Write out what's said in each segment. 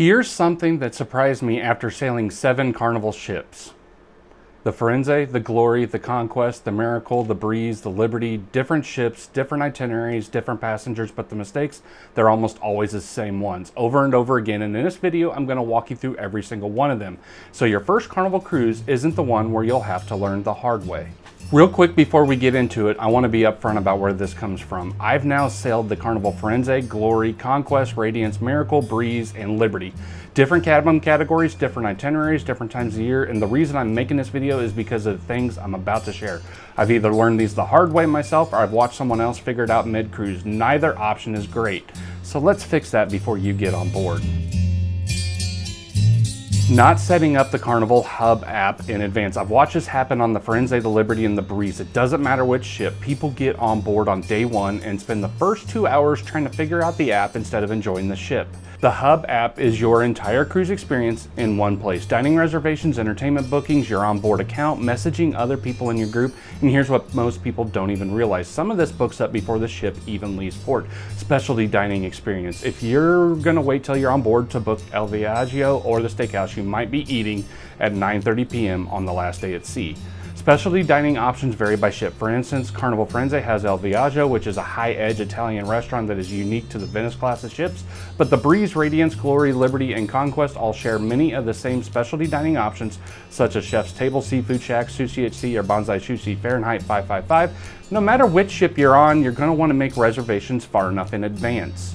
Here's something that surprised me after sailing 7 Carnival ships. The Firenze, the Glory, the Conquest, the Miracle, the Breeze, the Liberty, different ships, different itineraries, different passengers, but the mistakes, they're almost always the same ones, over and over again. And in this video, I'm gonna walk you through every single one of them. So your first Carnival cruise isn't the one where you'll have to learn the hard way. Real quick before we get into it, I want to be upfront about where this comes from. I've now sailed the Carnival Firenze, Glory, Conquest, Radiance, Miracle, Breeze, and Liberty. Different cabin categories, different itineraries, different times of year, and the reason I'm making this video is because of the things I'm about to share. I've either learned these the hard way myself or I've watched someone else figure it out mid-cruise. Neither option is great. So let's fix that before you get on board. Not setting up the Carnival Hub app in advance. I've watched this happen on the Firenze, the Liberty, and the Breeze. It doesn't matter which ship. People get on board on day one and spend the first 2 hours trying to figure out the app instead of enjoying the ship. The Hub app is your entire cruise experience in one place. Dining reservations, entertainment bookings, your onboard account, messaging other people in your group, and here's what most people don't even realize. Some of this books up before the ship even leaves port. Specialty dining experience. If you're gonna wait till you're on board to book El Viaggio or the steakhouse, you might be eating at 9:30 p.m. on the last day at sea. Specialty dining options vary by ship. For instance, Carnival Firenze has El Viaggio, which is a high-edge Italian restaurant that is unique to the Venice class of ships, but the Breeze, Radiance, Glory, Liberty, and Conquest all share many of the same specialty dining options, such as Chef's Table, Seafood Shack, Sushi at Sea, or Banzai Sushi Fahrenheit 555. No matter which ship you're on, you're going to want to make reservations far enough in advance.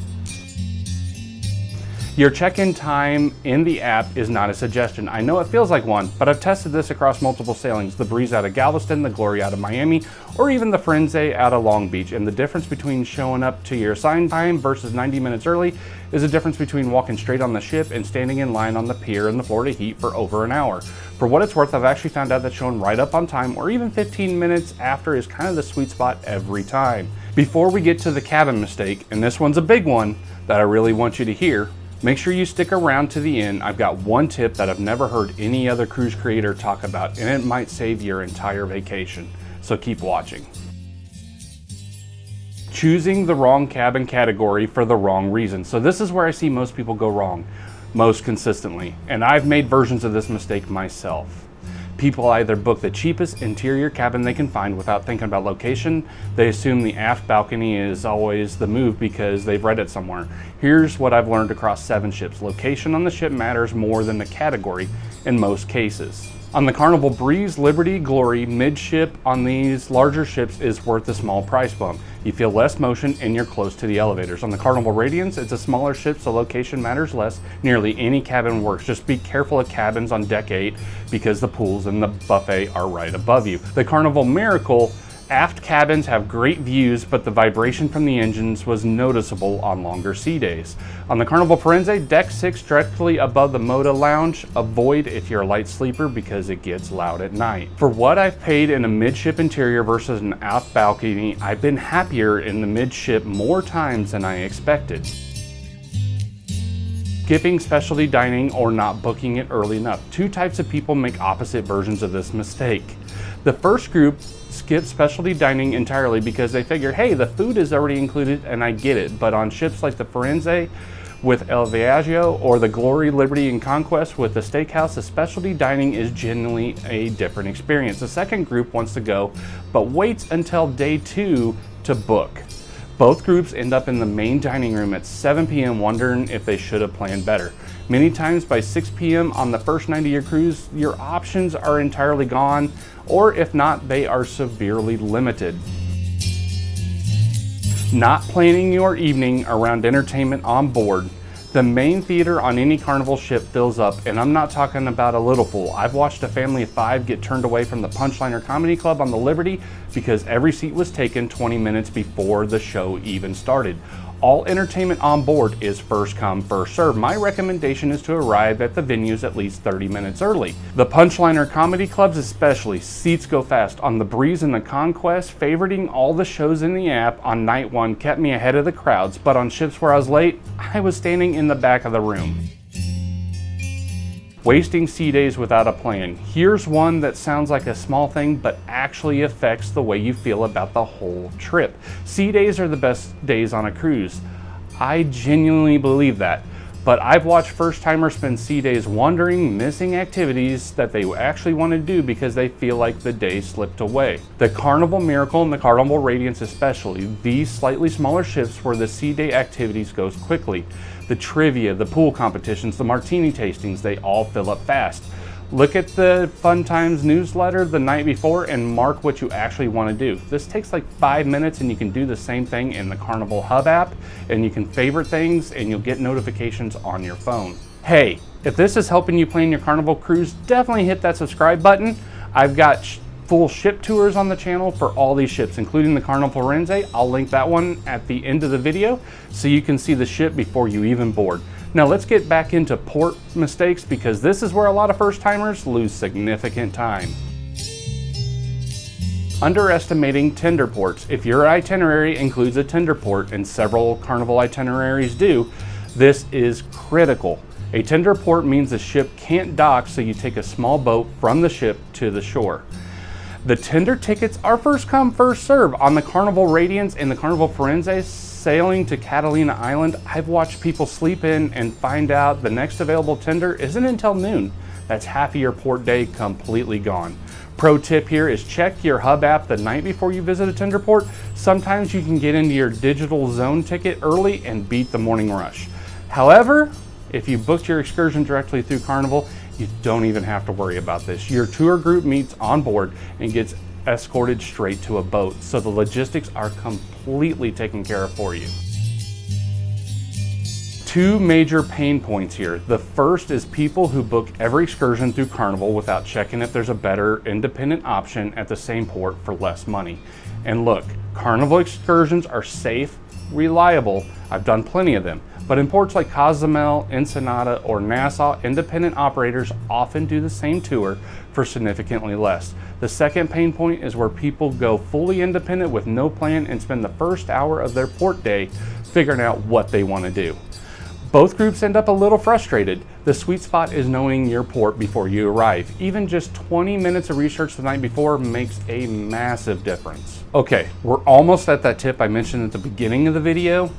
Your check-in time in the app is not a suggestion. I know it feels like one, but I've tested this across multiple sailings. The Breeze out of Galveston, the Glory out of Miami, or even the Firenze out of Long Beach. And the difference between showing up to your assigned time versus 90 minutes early is a difference between walking straight on the ship and standing in line on the pier in the Florida heat for over an hour. For what it's worth, I've actually found out that showing right up on time or even 15 minutes after is kind of the sweet spot every time. Before we get to the cabin mistake, and this one's a big one that I really want you to hear, make sure you stick around to the end. I've got one tip that I've never heard any other cruise creator talk about, and it might save your entire vacation. So keep watching. Choosing the wrong cabin category for the wrong reason. So this is where I see most people go wrong most consistently, and I've made versions of this mistake myself. People either book the cheapest interior cabin they can find without thinking about location. They assume the aft balcony is always the move because they've read it somewhere. Here's what I've learned across 7 ships. Location on the ship matters more than the category in most cases. On the Carnival Breeze, Liberty, Glory, midship on these larger ships is worth a small price bump. You feel less motion and you're close to the elevators. On the Carnival Radiance, it's a smaller ship, so location matters less. Nearly any cabin works. Just be careful of cabins on deck 8 because the pools and the buffet are right above you. The Carnival Miracle, aft cabins have great views, but the vibration from the engines was noticeable on longer sea days. On the Carnival Firenze, deck 6 directly above the Moda Lounge. Avoid if you're a light sleeper because it gets loud at night. For what I've paid in a midship interior versus an aft balcony, I've been happier in the midship more times than I expected. Skipping specialty dining or not booking it early enough. 2 types of people make opposite versions of this mistake. The first group skip specialty dining entirely because they figure, hey, the food is already included and I get it. But on ships like the Firenze with El Viaggio or the Glory, Liberty, and Conquest with the steakhouse, the specialty dining is genuinely a different experience. The second group wants to go, but waits until day 2 to book. Both groups end up in the main dining room at 7 p.m. wondering if they should have planned better. Many times by 6 p.m. on the first night of your cruise, your options are entirely gone, or if not, they are severely limited. Not planning your evening around entertainment on board. The main theater on any Carnival ship fills up, and I'm not talking about a little pool. I've watched a family of 5 get turned away from the Punchliner Comedy Club on the Liberty because every seat was taken 20 minutes before the show even started. All entertainment on board is first come, first serve. My recommendation is to arrive at the venues at least 30 minutes early. The Punchliner Comedy Clubs especially, seats go fast. On the Breeze and the Conquest, favoriting all the shows in the app on night 1 kept me ahead of the crowds, but on ships where I was late, I was standing in the back of the room. Wasting sea days without a plan. Here's one that sounds like a small thing, but actually affects the way you feel about the whole trip. Sea days are the best days on a cruise. I genuinely believe that. But I've watched first-timers spend sea days wandering, missing activities that they actually want to do because they feel like the day slipped away. The Carnival Miracle and the Carnival Radiance especially, these slightly smaller ships where the sea day activities goes quickly. The trivia, the pool competitions, the martini tastings, they all fill up fast. Look at the Fun Times newsletter the night before and mark what you actually want to do. This takes like 5 minutes and you can do the same thing in the Carnival Hub app, and you can favorite things and you'll get notifications on your phone. Hey, if this is helping you plan your Carnival cruise, definitely hit that subscribe button. I've got full ship tours on the channel for all these ships, including the Carnival Firenze. I'll link that one at the end of the video so you can see the ship before you even board. Now let's get back into port mistakes, because this is where a lot of first-timers lose significant time. Underestimating tender ports. If your itinerary includes a tender port, and several Carnival itineraries do, this is critical. A tender port means the ship can't dock, so you take a small boat from the ship to the shore. The tender tickets are first come, first serve. On the Carnival Radiance and the Carnival Firenze, sailing to Catalina Island, I've watched people sleep in and find out the next available tender isn't until noon. That's half of your port day completely gone. Pro tip here is check your hub app the night before you visit a tender port. Sometimes you can get into your digital zone ticket early and beat the morning rush. However, if you booked your excursion directly through Carnival, you don't even have to worry about this. Your tour group meets on board and gets escorted straight to a boat, so the logistics are completely taken care of for you. Two major pain points here. The first is people who book every excursion through Carnival without checking if there's a better independent option at the same port for less money. And look, Carnival excursions are safe, reliable. I've done plenty of them. But in ports like Cozumel, Ensenada, or Nassau, independent operators often do the same tour for significantly less. The second pain point is where people go fully independent with no plan and spend the first hour of their port day figuring out what they want to do. Both groups end up a little frustrated. The sweet spot is knowing your port before you arrive. Even just 20 minutes of research the night before makes a massive difference. Okay, we're almost at that tip I mentioned at the beginning of the video.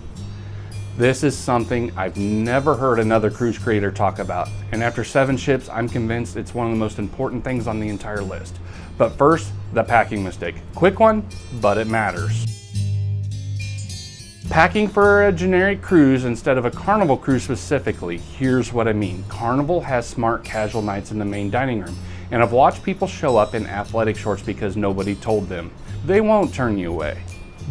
This is something I've never heard another cruise creator talk about, and after 7 ships, I'm convinced it's one of the most important things on the entire list. But first, the packing mistake. Quick one, but it matters. Packing for a generic cruise instead of a Carnival cruise specifically. Here's what I mean. Carnival has smart casual nights in the main dining room, and I've watched people show up in athletic shorts because nobody told them. They won't turn you away.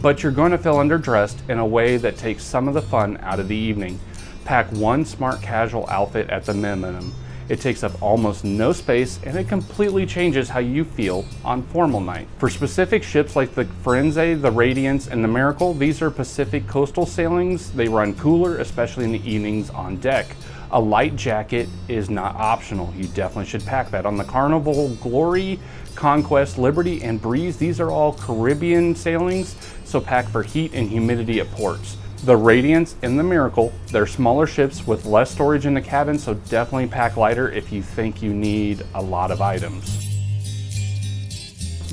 But you're going to feel underdressed in a way that takes some of the fun out of the evening. Pack one smart casual outfit at the minimum. It takes up almost no space, and it completely changes how you feel on formal night. For specific ships like the Firenze, the Radiance, and the Miracle, these are Pacific coastal sailings. They run cooler, especially in the evenings on deck. A light jacket is not optional. You definitely should pack that. On the Carnival, Glory, Conquest, Liberty, and Breeze, these are all Caribbean sailings, so pack for heat and humidity at ports. The Radiance and the Miracle, they're smaller ships with less storage in the cabin, so definitely pack lighter if you think you need a lot of items.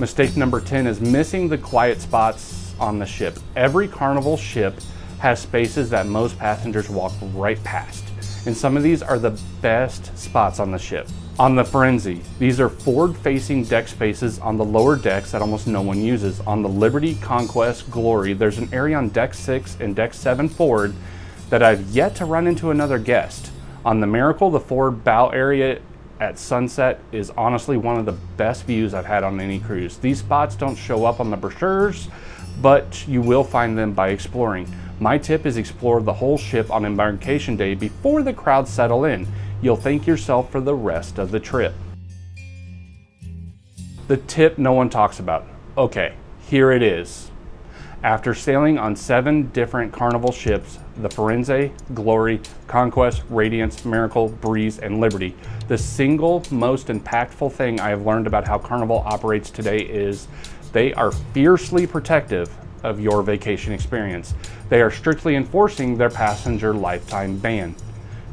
Mistake number 10 is missing the quiet spots on the ship. Every Carnival ship has spaces that most passengers walk right past, and some of these are the best spots on the ship. On the Firenze, these are forward-facing deck spaces on the lower decks that almost no one uses. On the Liberty, Conquest, Glory, there's an area on deck 6 and deck 7 forward that I've yet to run into another guest. On the Miracle, the forward bow area at sunset is honestly one of the best views I've had on any cruise. These spots don't show up on the brochures, but you will find them by exploring. My tip is explore the whole ship on embarkation day before the crowds settle in. You'll thank yourself for the rest of the trip. The tip no one talks about. Okay, here it is. After sailing on 7 different Carnival ships, the Firenze, Glory, Conquest, Radiance, Miracle, Breeze, and Liberty, the single most impactful thing I have learned about how Carnival operates today is they are fiercely protective of your vacation experience. They are strictly enforcing their passenger lifetime ban.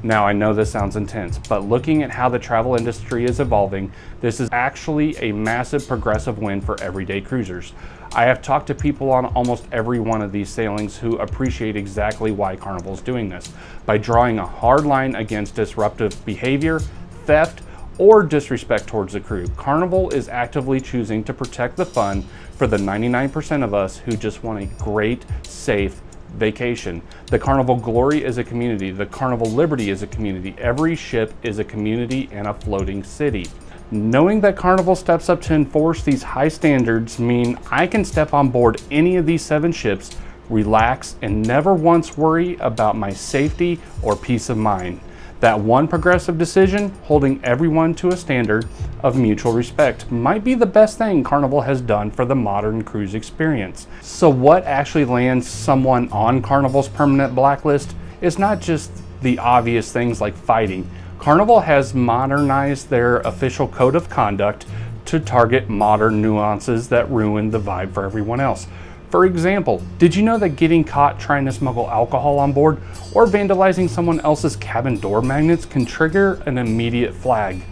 Now, I know this sounds intense, but looking at how the travel industry is evolving, this is actually a massive progressive win for everyday cruisers. I have talked to people on almost every one of these sailings who appreciate exactly why Carnival is doing this, by drawing a hard line against disruptive behavior, theft, or disrespect towards the crew. Carnival is actively choosing to protect the fun for the 99% of us who just want a great, safe vacation. The Carnival Glory is a community. The Carnival Liberty is a community. Every ship is a community and a floating city. Knowing that Carnival steps up to enforce these high standards mean I can step on board any of these 7 ships, relax, and never once worry about my safety or peace of mind. That one progressive decision, holding everyone to a standard of mutual respect, might be the best thing Carnival has done for the modern cruise experience. So what actually lands someone on Carnival's permanent blacklist is not just the obvious things like fighting. Carnival has modernized their official code of conduct to target modern nuances that ruin the vibe for everyone else. For example, did you know that getting caught trying to smuggle alcohol on board or vandalizing someone else's cabin door magnets can trigger an immediate flag?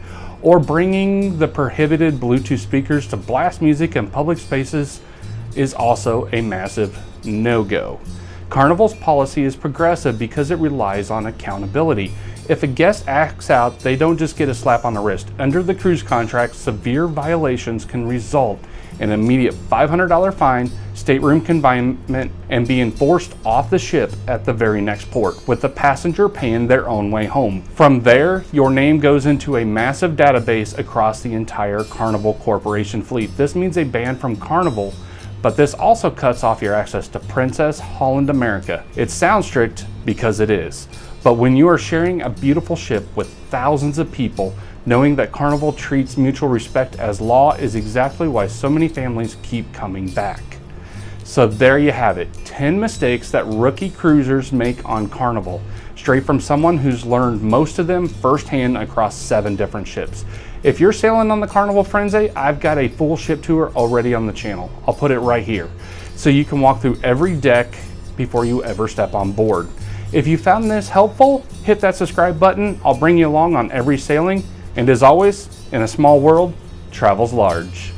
Or bringing the prohibited Bluetooth speakers to blast music in public spaces is also a massive no-go. Carnival's policy is progressive because it relies on accountability. If a guest acts out, they don't just get a slap on the wrist. Under the cruise contract, severe violations can result in an immediate $500 fine, stateroom confinement, and being forced off the ship at the very next port, with the passenger paying their own way home. From there, your name goes into a massive database across the entire Carnival Corporation fleet. This means a ban from Carnival, but this also cuts off your access to Princess Holland America. It sounds strict because it is, but when you are sharing a beautiful ship with thousands of people, knowing that Carnival treats mutual respect as law is exactly why so many families keep coming back. So there you have it, 10 mistakes that rookie cruisers make on Carnival, straight from someone who's learned most of them firsthand across 7 different ships. If you're sailing on the Carnival Firenze, I've got a full ship tour already on the channel. I'll put it right here, so you can walk through every deck before you ever step on board. If you found this helpful, hit that subscribe button. I'll bring you along on every sailing. And as always, in a small world, travel's large.